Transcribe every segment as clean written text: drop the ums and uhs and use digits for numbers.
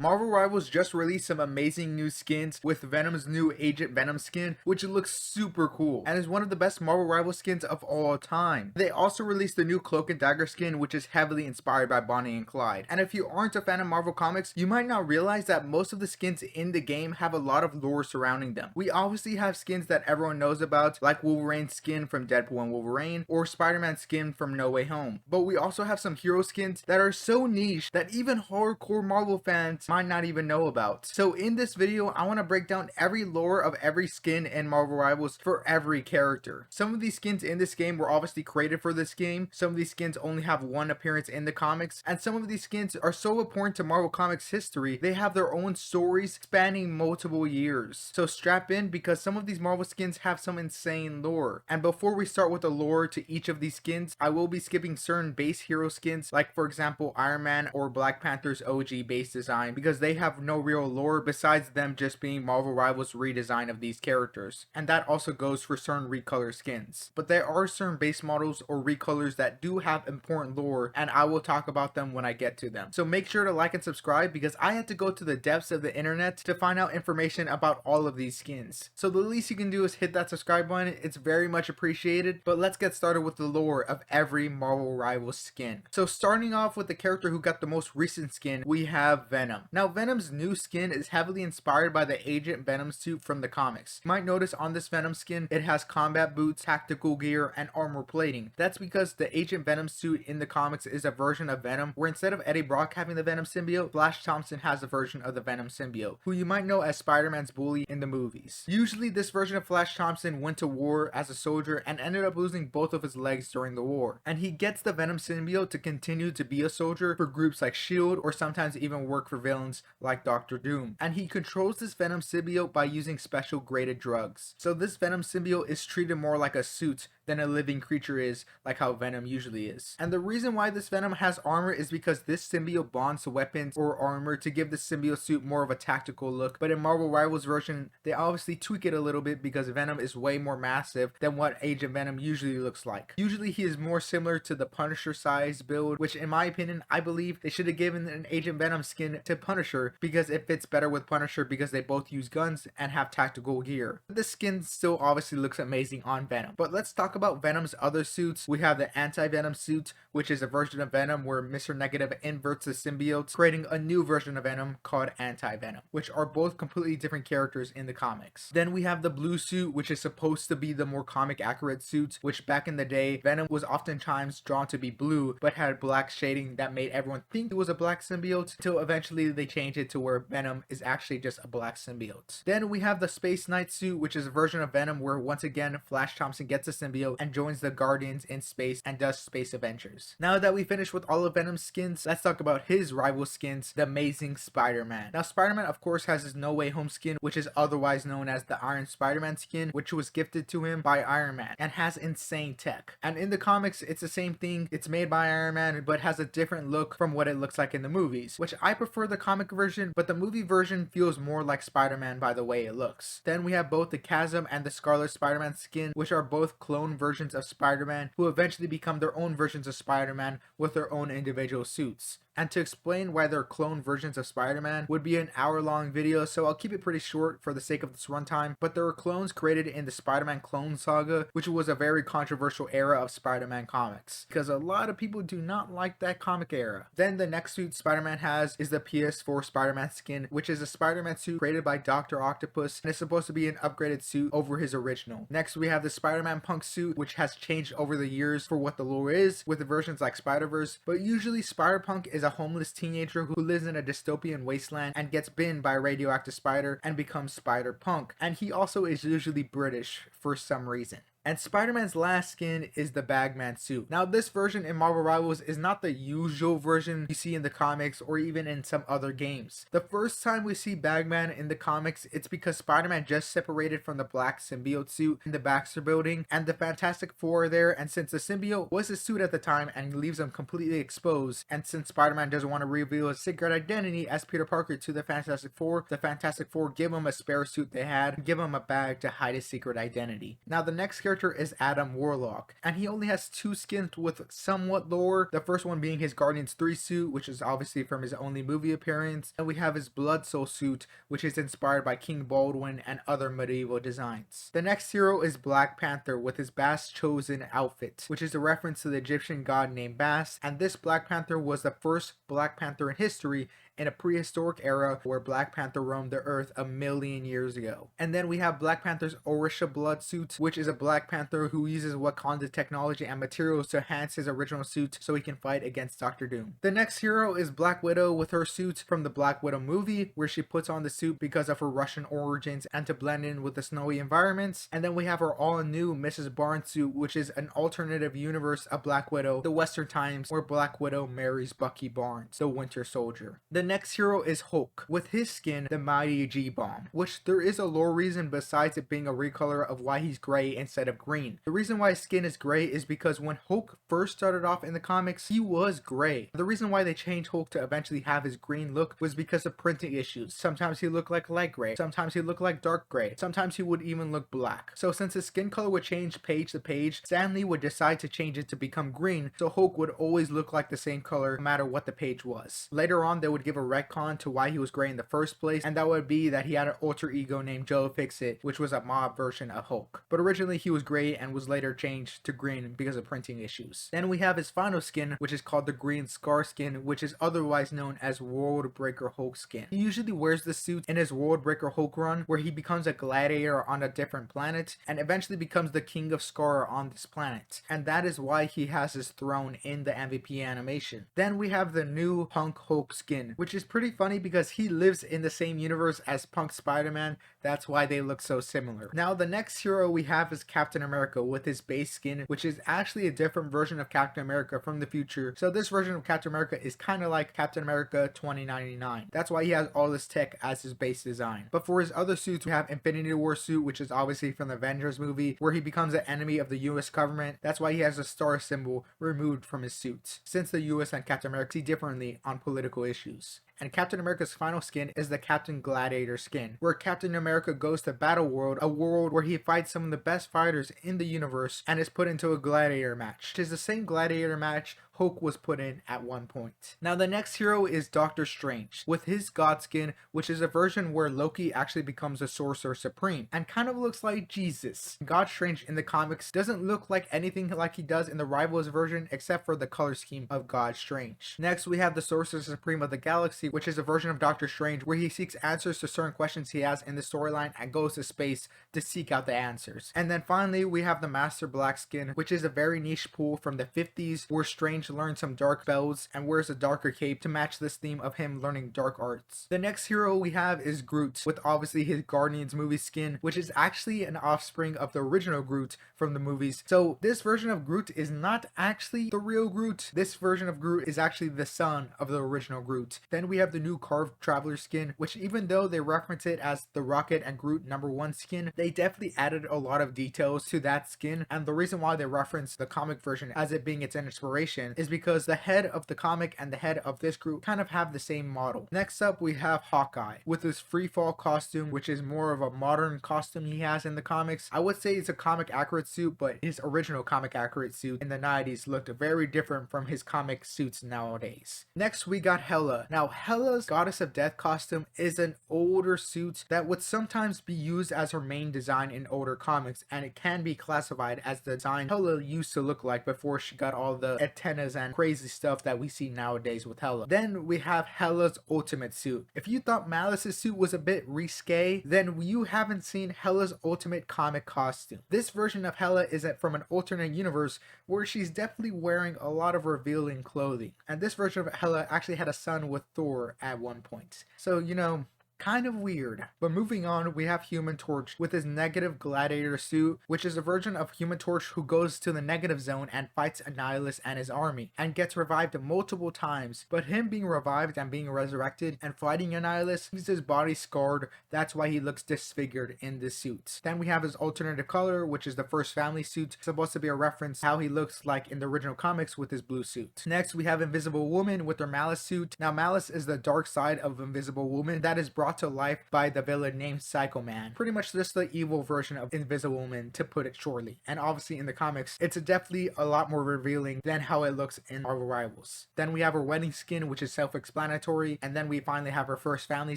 Marvel Rivals just released some amazing new skins with Venom's new Agent Venom skin, which looks super cool and is one of the best Marvel Rivals skins of all time. They also released the new Cloak and Dagger skin, which is heavily inspired by Bonnie and Clyde. And if you aren't a fan of Marvel Comics, you might not realize that most of the skins in the game have a lot of lore surrounding them. We obviously have skins that everyone knows about, like Wolverine's skin from Deadpool and Wolverine, or Spider-Man's skin from No Way Home. But we also have some hero skins that are so niche that even hardcore Marvel fans might not even know about. So in this video, I want to break down every lore of every skin in Marvel Rivals for every character. Some of these skins in this game were obviously created for this game, some of these skins only have one appearance in the comics, and some of these skins are so important to Marvel Comics history, they have their own stories spanning multiple years. So strap in, because some of these Marvel skins have some insane lore. And before we start with the lore to each of these skins, I will be skipping certain base hero skins, like for example Iron Man or Black Panther's OG base design, because they have no real lore besides them just being Marvel Rivals redesign of these characters. And that also goes for certain recolor skins. But there are certain base models or recolors that do have important lore, and I will talk about them when I get to them. So make sure to like and subscribe, because I had to go to the depths of the internet to find out information about all of these skins. So the least you can do is hit that subscribe button, it's very much appreciated. But let's get started with the lore of every Marvel Rivals skin. So starting off with the character who got the most recent skin, we have Venom. Now Venom's new skin is heavily inspired by the Agent Venom suit from the comics. You might notice on this Venom skin, it has combat boots, tactical gear, and armor plating. That's because the Agent Venom suit in the comics is a version of Venom, where instead of Eddie Brock having the Venom symbiote, Flash Thompson has a version of the Venom symbiote, who you might know as Spider-Man's bully in the movies. Usually this version of Flash Thompson went to war as a soldier and ended up losing both of his legs during the war. And he gets the Venom symbiote to continue to be a soldier for groups like S.H.I.E.L.D. or sometimes even work for villains like Dr. Doom. And he controls this Venom symbiote by using special graded drugs. So this Venom symbiote is treated more like a suit than a living creature is, like how Venom usually is. And the reason why this Venom has armor is because this symbiote bonds to weapons or armor to give the symbiote suit more of a tactical look. But in Marvel Rivals version, they obviously tweak it a little bit because Venom is way more massive than what Agent Venom usually looks like. Usually he is more similar to the Punisher size build, which in my opinion, I believe they should have given an Agent Venom skin to Punisher because it fits better with Punisher because they both use guns and have tactical gear. This skin still obviously looks amazing on Venom. But let's talk about Venom's other suits. We have the Anti-Venom suit, which is a version of Venom where Mr. Negative inverts the symbiote, creating a new version of Venom called Anti-Venom, which are both completely different characters in the comics. Then we have the blue suit, which is supposed to be the more comic accurate suit, which back in the day, Venom was oftentimes drawn to be blue, but had black shading that made everyone think it was a black symbiote, until eventually they changed it to where Venom is actually just a black symbiote. Then we have the Space Knight suit, which is a version of Venom where once again Flash Thompson gets a symbiote and joins the Guardians in space and does space adventures. Now that we finished with all of Venom's skins, let's talk about his rival skins, the Amazing Spider-Man. Now Spider-Man of course has his No Way Home skin, which is otherwise known as the Iron Spider-Man skin, which was gifted to him by Iron Man and has insane tech. And in the comics it's the same thing, it's made by Iron Man but has a different look from what it looks like in the movies, which I prefer the comic version, but the movie version feels more like Spider-Man by the way it looks. Then we have both the Chasm and the Scarlet Spider-Man skin, which are both clone versions of Spider-Man who eventually become their own versions of Spider-Man with their own individual suits. And to explain why they're clone versions of Spider-Man would be an hour-long video, so I'll keep it pretty short for the sake of this runtime. But there were clones created in the Spider-Man clone saga, which was a very controversial era of Spider-Man comics, because a lot of people do not like that comic era. Then the next suit Spider-Man has is the PS4 Spider-Man skin, which is a Spider-Man suit created by Dr. Octopus, and is supposed to be an upgraded suit over his original. Next we have the Spider-Man Punk suit, which has changed over the years for what the lore is, with the versions like Spider-Verse, but usually Spider-Punk is a homeless teenager who lives in a dystopian wasteland and gets bitten by a radioactive spider and becomes Spider-Punk. And he also is usually British for some reason. And Spider-Man's last skin is the Bagman suit. Now this version in Marvel Rivals is not the usual version you see in the comics or even in some other games. The first time we see Bagman in the comics, it's because Spider-Man just separated from the black symbiote suit in the Baxter building and the Fantastic Four are there, and since the symbiote was his suit at the time and leaves him completely exposed, and since Spider-Man doesn't want to reveal his secret identity as Peter Parker to the Fantastic Four give him a spare suit they had and give him a bag to hide his secret identity. Now the next character character is Adam Warlock, and he only has 2 skins with somewhat lore. The first one being his Guardians 3 suit, which is obviously from his only movie appearance, and we have his Blood Soul suit, which is inspired by King Baldwin and other medieval designs. The next hero is Black Panther with his Bass Chosen outfit, which is a reference to the Egyptian god named Bass, and this Black Panther was the first Black Panther in history in a prehistoric era where Black Panther roamed the earth a million years ago. And then we have Black Panther's Orisha blood suit, which is a Black Panther who uses Wakanda technology and materials to enhance his original suit so he can fight against Dr. Doom. The next hero is Black Widow with her suit from the Black Widow movie, where she puts on the suit because of her Russian origins and to blend in with the snowy environments. And then we have her all-new Mrs. Barnes suit, which is an alternative universe of Black Widow, the Western times, where Black Widow marries Bucky Barnes, the Winter Soldier. The next hero is Hulk with his skin, the Mighty G-Bomb, which there is a lore reason besides it being a recolor of why he's gray instead of green. The reason why his skin is gray is because when Hulk first started off in the comics, he was gray. The reason why they changed Hulk to eventually have his green look was because of printing issues. Sometimes he looked like light gray, sometimes he looked like dark gray, sometimes he would even look black. So since his skin color would change page to page, Stan Lee would decide to change it to become green, so Hulk would always look like the same color no matter what the page was. Later on, they would give a retcon to why he was gray in the first place, and that would be that he had an alter ego named Joe Fixit, which was a mob version of Hulk. But originally he was gray and was later changed to green because of printing issues. Then we have his final skin, which is called the Green Scar skin, which is otherwise known as World Breaker Hulk skin. He usually wears the suit in his World Breaker Hulk run, where he becomes a gladiator on a different planet and eventually becomes the King of Scar on this planet, and that is why he has his throne in the MVP animation. Then we have the new Punk Hulk skin, which is pretty funny because he lives in the same universe as Punk Spider-Man. That's why they look so similar. Now the next hero we have is Captain America with his base skin, which is actually a different version of Captain America from the future. So this version of Captain America is kind of like Captain America 2099. That's why he has all this tech as his base design. But for his other suits, we have Infinity War suit, which is obviously from the Avengers movie, where he becomes an enemy of the US government. That's why he has a star symbol removed from his suit, since the US and Captain America see differently on political issues. And Captain America's final skin is the Captain Gladiator skin, where Captain America goes to Battle World, a world where he fights some of the best fighters in the universe and is put into a gladiator match, which is the same gladiator match Hulk was put in at one point. Now the next hero is Doctor Strange with his God skin, which is a version where Loki actually becomes a Sorcerer Supreme and kind of looks like Jesus. God Strange in the comics doesn't look like anything like he does in the Rivals version except for the color scheme of God Strange. Next we have the Sorcerer Supreme of the Galaxy, which is a version of Doctor Strange where he seeks answers to certain questions he has in the storyline and goes to space to seek out the answers. And then finally we have the Master Black skin, which is a very niche pool from the 50s where Strange learns some dark spells and wears a darker cape to match this theme of him learning dark arts. The next hero we have is Groot with obviously his Guardians movie skin, which is actually an offspring of the original Groot from the movies. So this version of Groot is not actually the real Groot. This version of Groot is actually the son of the original Groot. Then we have the new Carved Traveler skin, which even though they reference it as the Rocket and Groot #1 skin, they definitely added a lot of details to that skin, and the reason why they reference the comic version as it being its inspiration is because the head of the comic and the head of this group kind of have the same model. Next up we have Hawkeye with his free fall costume, which is more of a modern costume he has in the comics. I would say it's a comic accurate suit, but his original comic accurate suit in the 90s looked very different from his comic suits nowadays. Next we got Hela. Now Hela's Goddess of Death costume is an older suit that would sometimes be used as her main design in older comics, and it can be classified as the design Hela used to look like before she got all the antennas and crazy stuff that we see nowadays with Hela. Then we have Hela's ultimate suit. If you thought Malice's suit was a bit risque, then you haven't seen Hela's ultimate comic costume. This version of Hela is from an alternate universe where she's definitely wearing a lot of revealing clothing. And this version of Hela actually had a son with Thor at one point. So, you know, kind of weird. But moving on, we have Human Torch with his negative gladiator suit, which is a version of Human Torch who goes to the negative zone and fights Annihilus and his army and gets revived multiple times. But him being revived and being resurrected and fighting Annihilus leaves his body scarred. That's why he looks disfigured in this suit. Then we have his alternative color, which is the First Family suit, supposed to be a reference to how he looks like in the original comics with his blue suit. Next we have Invisible Woman with her Malice suit. Now Malice is the dark side of Invisible Woman that is brought brought to life by the villain named Psycho Man. Pretty much just the evil version of Invisible Woman, to put it shortly. And obviously in the comics, it's definitely a lot more revealing than how it looks in Marvel Rivals. Then we have her wedding skin, which is self-explanatory, and then we finally have her first family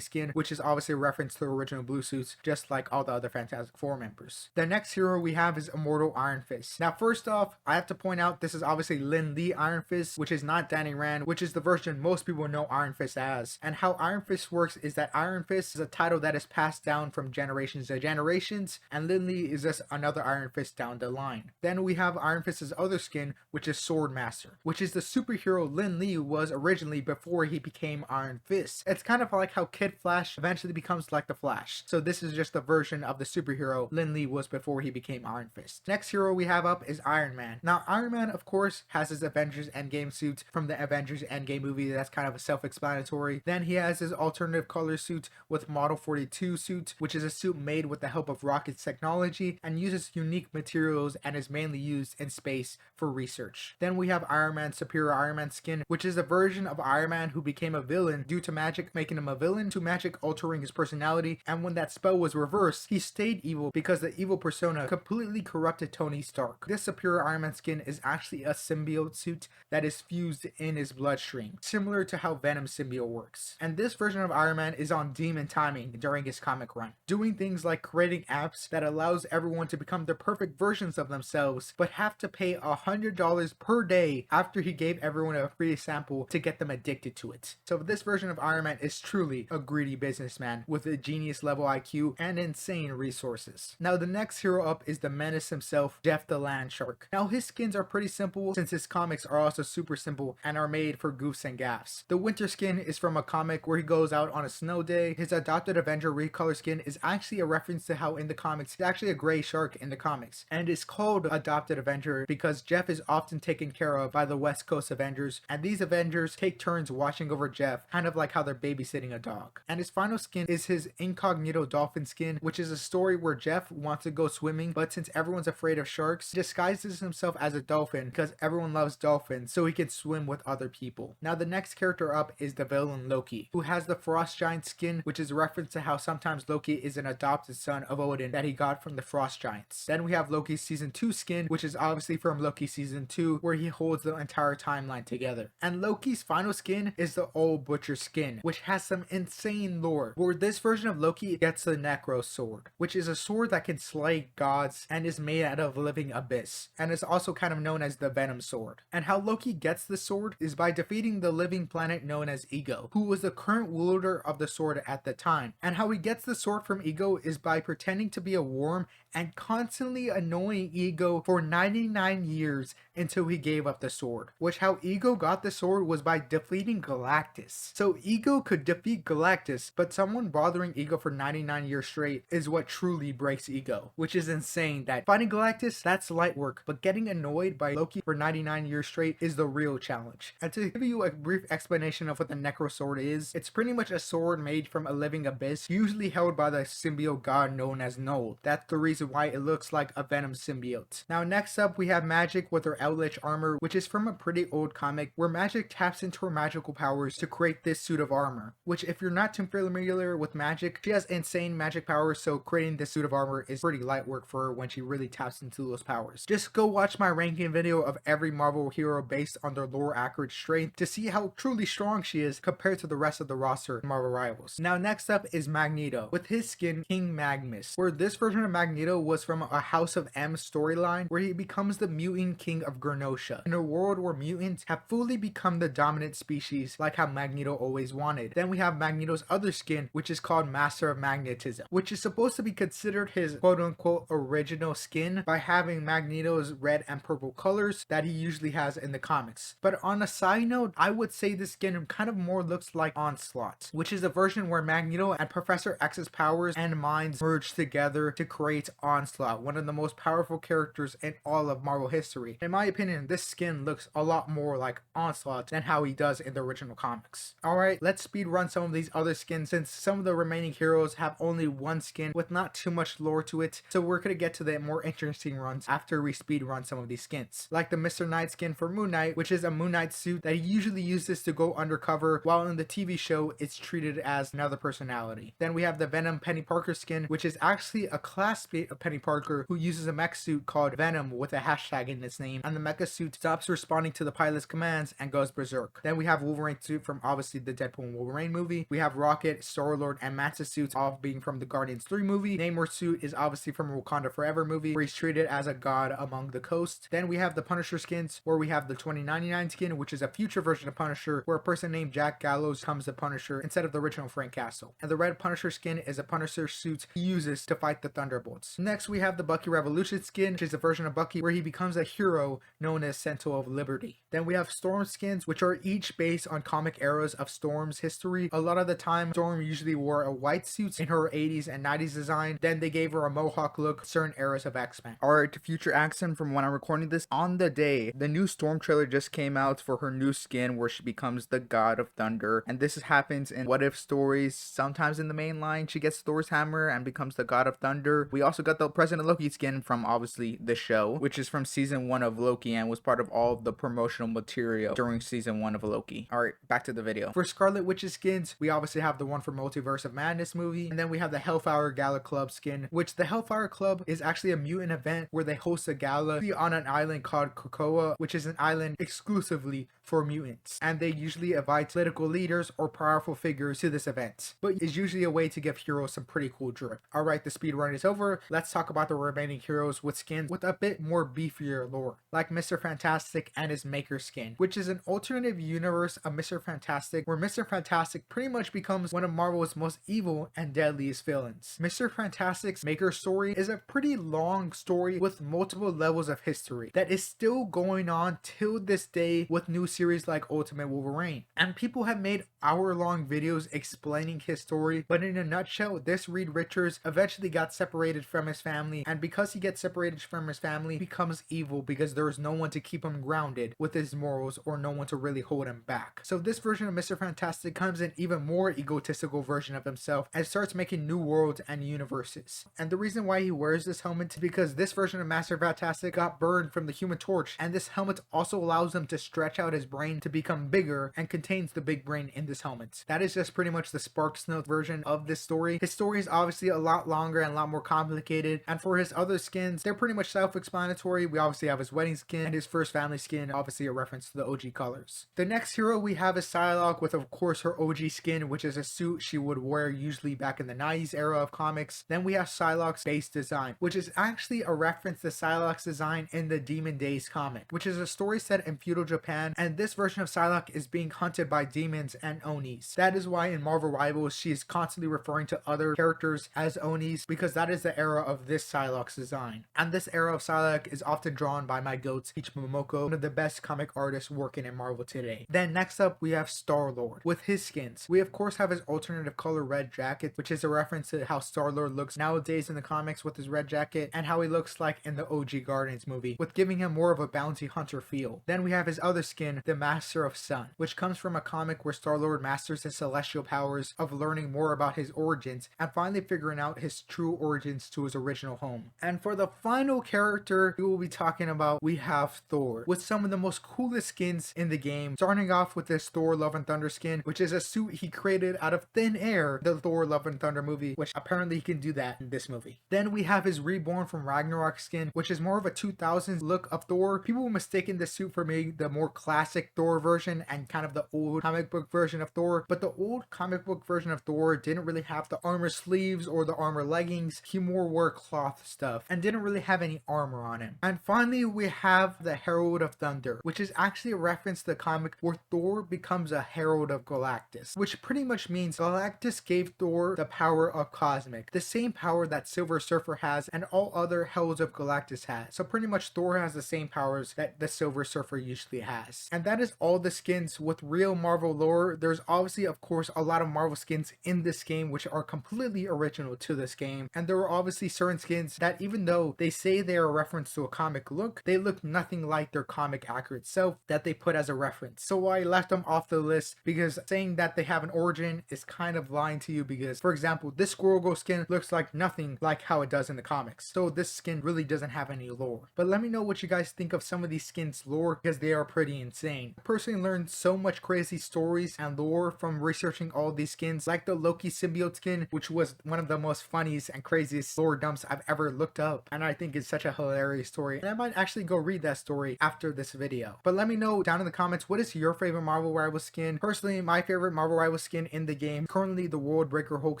skin, which is obviously a reference to the original Blue Suits, just like all the other Fantastic Four members. The next hero we have is Immortal Iron Fist. Now first off, I have to point out this is obviously Lin Lee Iron Fist, which is not Danny Rand, which is the version most people know Iron Fist as. And how Iron Fist works is that Iron Fist is a title that is passed down from generations to generations, and Lin Lee is just another Iron Fist down the line. Then we have Iron Fist's other skin, which is Swordmaster, which is the superhero Lin Lee was originally before he became Iron Fist. It's kind of like how Kid Flash eventually becomes like the Flash. So this is just the version of the superhero Lin Lee was before he became Iron Fist. Next hero we have up is Iron Man. Now Iron Man, of course, has his Avengers Endgame suit from the Avengers Endgame movie. That's kind of self-explanatory. Then he has his alternative color suit with Model 42 suit, which is a suit made with the help of Rocket's technology and uses unique materials and is mainly used in space for research. Then we have Iron Man's Superior Iron Man skin, which is a version of Iron Man who became a villain due to magic making him a villain, to magic altering his personality, and when that spell was reversed, he stayed evil because the evil persona completely corrupted Tony Stark. This Superior Iron Man skin is actually a symbiote suit that is fused in his bloodstream, similar to how Venom symbiote works. And this version of Iron Man is on demon timing during his comic run, doing things like creating apps that allows everyone to become the perfect versions of themselves, but have to pay $100 per day after he gave everyone a free sample to get them addicted to it. So this version of Iron Man is truly a greedy businessman with a genius level IQ and insane resources. Now the next hero up is the menace himself, Jeff the Land Shark. Now his skins are pretty simple since his comics are also super simple and are made for goofs and gaffs. The winter skin is from a comic where he goes out on a snow day. His adopted Avenger recolor skin is actually a reference to how in the comics he's actually a gray shark in the comics, and it's called Adopted Avenger because Jeff is often taken care of by the West Coast Avengers, and these Avengers take turns watching over Jeff, kind of like how they're babysitting a dog. And his final skin is his Incognito Dolphin skin, which is a story where Jeff wants to go swimming, but since everyone's afraid of sharks, he disguises himself as a dolphin because everyone loves dolphins, so he can swim with other people. Now the next character up is the villain Loki, who has the Frost Giant skin, which is a reference to how sometimes Loki is an adopted son of Odin that he got from the Frost Giants. Then we have Loki's season 2 skin, which is obviously from Loki season 2, where he holds the entire timeline together. And Loki's final skin is the Old Butcher skin, which has some insane lore, where this version of Loki gets the Necro Sword, which is a sword that can slay gods and is made out of living abyss, and is also kind of known as the Venom Sword. And how Loki gets the sword is by defeating the living planet known as Ego, who was the current wielder of the sword at the time. And how he gets the sword from Ego is by pretending to be a worm and constantly annoying Ego for 99 years until he gave up the sword. Which how Ego got the sword was by defeating Galactus. So Ego could defeat Galactus, but someone bothering Ego for 99 years straight is what truly breaks Ego. Which is insane that fighting Galactus, that's light work, but getting annoyed by Loki for 99 years straight is the real challenge. And to give you a brief explanation of what the Necro Sword is, it's pretty much a sword made from a living abyss, usually held by the symbiote god known as Null. That's the reason why it looks like a Venom symbiote. Now next up we have Magic with her Eldritch armor, which is from a pretty old comic where Magic taps into her magical powers to create this suit of armor, which if you're not too familiar with Magic, she has insane magic powers, so creating this suit of armor is pretty light work for her when she really taps into those powers. Just go watch my ranking video of every Marvel hero based on their lore accurate strength to see how truly strong she is compared to the rest of the roster in Marvel Rivals. Now next up is Magneto with his skin King Magnus, where this version of Magneto was from a House of M storyline where he becomes the mutant king of Genosha in a world where mutants have fully become the dominant species like how Magneto always wanted. Then we have Magneto's other skin, which is called Master of Magnetism, which is supposed to be considered his quote-unquote original skin by having Magneto's red and purple colors that he usually has in the comics. But on a side note, I would say this skin kind of more looks like Onslaught, which is a version where Magneto and Professor X's powers and minds merge together to create Onslaught, one of the most powerful characters in all of Marvel history. In my my opinion, this skin looks a lot more like Onslaught than how he does in the original comics. Alright, let's speed run some of these other skins since some of the remaining heroes have only one skin with not too much lore to it, so we're gonna get to the more interesting runs after we speed run some of these skins. Like the Mr. Knight skin for Moon Knight, which is a Moon Knight suit that he usually uses to go undercover, while in the TV show it's treated as another personality. Then we have the Venom Penny Parker skin, which is actually a classmate of Penny Parker who uses a mech suit called Venom with a hashtag in its name, and the mecha suit stops responding to the pilot's commands and goes berserk. Then we have Wolverine suit from obviously the Deadpool and Wolverine movie. We have Rocket, Star-Lord, and Mantis suits all being from the Guardians 3 movie. Namor suit is obviously from Wakanda Forever movie, where he's treated as a god among the coast. Then we have the Punisher skins, where we have the 2099 skin, which is a future version of Punisher, where a person named Jack Gallows becomes the Punisher instead of the original Frank Castle. And the red Punisher skin is a Punisher suit he uses to fight the Thunderbolts. Next we have the Bucky Revolution skin, which is a version of Bucky where he becomes a hero known as Sentinel of Liberty. Then we have Storm skins, which are each based on comic eras of Storm's history. A lot of the time, Storm usually wore a white suit in her 80s and 90s design. Then they gave her a mohawk look certain eras of X-Men. Alright, to future Axson from when I'm recording this, on the day, the new Storm trailer just came out for her new skin where she becomes the God of Thunder. And this happens in What If stories. Sometimes in the main line, she gets Thor's hammer and becomes the God of Thunder. We also got the President Loki skin from obviously the show, which is from season 1 of Loki and was part of all of the promotional material during season 1 of Loki. Alright, back to the video. For Scarlet Witch's skins, we obviously have the one for Multiverse of Madness movie, and then we have the Hellfire Gala Club skin, which the Hellfire Club is actually a mutant event where they host a gala on an island called Krakoa, which is an island exclusively for mutants, and they usually invite political leaders or powerful figures to this event, but it's usually a way to give heroes some pretty cool drip. Alright, the speed run is over. Let's talk about the remaining heroes with skins with a bit more beefier lore, like Mr. Fantastic and his Maker skin, which is an alternative universe of Mr. Fantastic where Mr. Fantastic pretty much becomes one of Marvel's most evil and deadliest villains. Mr. Fantastic's Maker story is a pretty long story with multiple levels of history that is still going on till this day with new series like Ultimate Wolverine, and people have made hour-long videos explaining his story, but in a nutshell, this Reed Richards eventually got separated from his family, and because he gets separated from his family, he becomes evil because there is no one to keep him grounded with his morals or no one to really hold him back. So this version of Mr. Fantastic becomes an even more egotistical version of himself and starts making new worlds and universes. And the reason why he wears this helmet is because this version of Mr. Fantastic got burned from the Human Torch, and this helmet also allows him to stretch out his brain to become bigger and contains the big brain in this helmet. That is just pretty much the Sparks Note version of this story. His story is obviously a lot longer and a lot more complicated, and for his other skins, they're pretty much self-explanatory. We obviously have his wedding skin and his first family skin, obviously a reference to the OG colors. The next hero we have is Psylocke with of course her OG skin, which is a suit she would wear usually back in the 90s era of comics. Then we have Psylocke's base design, which is actually a reference to Psylocke's design in the Demon Days comic, which is a story set in feudal Japan, and this version of Psylocke is being hunted by demons and Onis. That is why in Marvel Rivals she is constantly referring to other characters as Onis, because that is the era of this Psylocke's design. And this era of Psylocke is often drawn by my goat Peach Momoko, one of the best comic artists working in Marvel today. Then next up we have Star-Lord with his skins. We of course have his alternative color red jacket, which is a reference to how Star-Lord looks nowadays in the comics with his red jacket and how he looks like in the OG Guardians movie, with giving him more of a bounty hunter feel. Then we have his other skin, the Master of Sun, which comes from a comic where Star-Lord masters his celestial powers of learning more about his origins and finally figuring out his true origins to his original home. And for the final character we will be talking about, we have Thor with some of the most coolest skins in the game, starting off with this Thor Love and Thunder skin, which is a suit he created out of thin air, the Thor Love and Thunder movie, which apparently he can do that in this movie. Then we have his Reborn from Ragnarok skin, which is more of a 2000s look of Thor. People were mistaking this suit for maybe the more classic Thor version and kind of the old comic book version of Thor, but the old comic book version of Thor didn't really have the armor sleeves or the armor leggings. He more wore cloth stuff and didn't really have any armor on him. And finally we have the Herald of Thunder, which is actually a reference to the comic where Thor becomes a Herald of Galactus, which pretty much means Galactus gave Thor the power of Cosmic, the same power that Silver Surfer has and all other Heralds of Galactus has. So pretty much Thor has the same powers that the Silver Surfer usually has. And that is all the skins with real Marvel lore. There's obviously of course a lot of Marvel skins in this game which are completely original to this game, and there are obviously certain skins that even though they say they are a reference to a comic look, they look look nothing like their comic accurate self that they put as a reference. So I left them off the list because saying that they have an origin is kind of lying to you, because for example, this Squirrel Girl skin looks like nothing like how it does in the comics. So this skin really doesn't have any lore. But let me know what you guys think of some of these skins' lore, because they are pretty insane. I personally learned so much crazy stories and lore from researching all these skins, like the Loki symbiote skin, which was one of the most funniest and craziest lore dumps I've ever looked up, and I think it's such a hilarious story, and I might actually go read that story after this video. But let me know down in the comments, what is your favorite Marvel Rival skin? Personally, my favorite Marvel Rival skin in the game, currently the World Breaker Hulk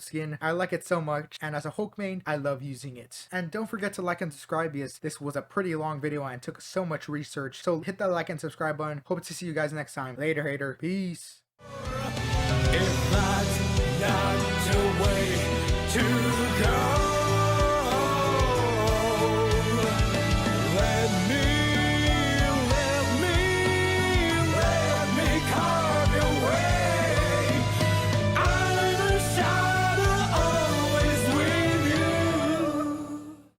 skin. I like it so much, and as a Hulk main, I love using it. And don't forget to like and subscribe, because this was a pretty long video and took so much research. So hit that like and subscribe button. Hope to see you guys next time. Later, hater. Peace. If that's not the way to go.